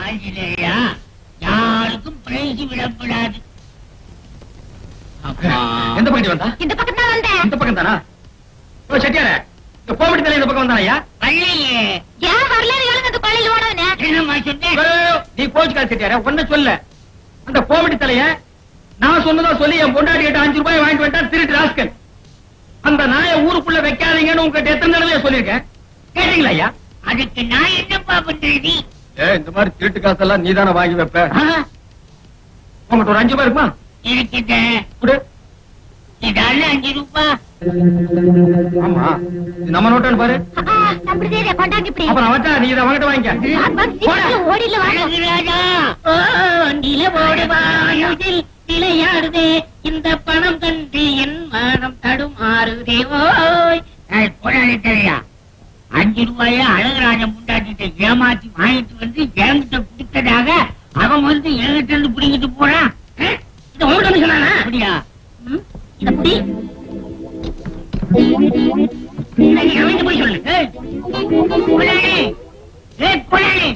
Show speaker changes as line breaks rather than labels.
ஆஞ்சநேயா யாருக்கும் பிரைஸ் விடப்படாது.
எந்த பக்கம் வந்தா?
இந்த பக்கம் தான் வந்தேன்.
இந்த பக்கம் தானா? ஓ செட்டியாரே, இந்த கோமடி தலை இந்த பக்கம் வந்தானயா?
பள்ளியே
ஏன் வரலாறு எழுந்து அந்த கொள்ளையில் ஓடவனே?
என்னம்மா சொன்னேன்?
நீ கோச்சுக்காத செட்டியாரே, ஒன்ன சொல்ல. அந்த கோமடி தலைய நான் சொன்னதா சொல்லி என் பொண்டாட்டி கிட்ட 5 ரூபாய் வாங்கிட்டு வந்தா திருட்டு ராஸ்கல். அந்த நாயை ஊருக்குள்ள வைக்காதீங்கன்னு உங்ககிட்ட எத்தனை தடவை சொல்லியிருக்கேன், கேட்டீங்களா ஐயா?
அதுக்கு நான் என்னப்பா பண்றது?
இந்த மாதிரி திருட்டு காசெல்லாம் நீ தானே வாங்கி வைப்ப. உங்கள்கிட்ட ஒரு 5 ரூபாய் இருக்குமா?
இருக்குது.
கொடு.
இதால 5 ரூபாய்.
ஆமா, இது நம்ம நோட்டான்னு பாரு.
அப்படி தெரியா கொண்டாங்க இப்படி.
அப்புறம் அவட்டா நீ இதை அவங்கிட்ட வாங்கிக்க.
ஓடில
அழகுராஜா நில ஓடுவாயில் விளையாடுதே, இந்த பணம் கண்டு என் மனம் தடுமாறுதே. ஓய் போராடி தெரியா 5 ரூபாய அழகுராஜன் முண்டாட்டிட்ட ஏமாத்தி வாங்கிட்டு வந்து என்கிட்ட குடுத்ததாக அவன் வந்து என்கிட்ட இருந்து பிடிங்கிட்டு போறான். இத ஓடணும் சொன்னானா? அப்படியா? இத புடி. அவன் போய் சொல்லு. போராடி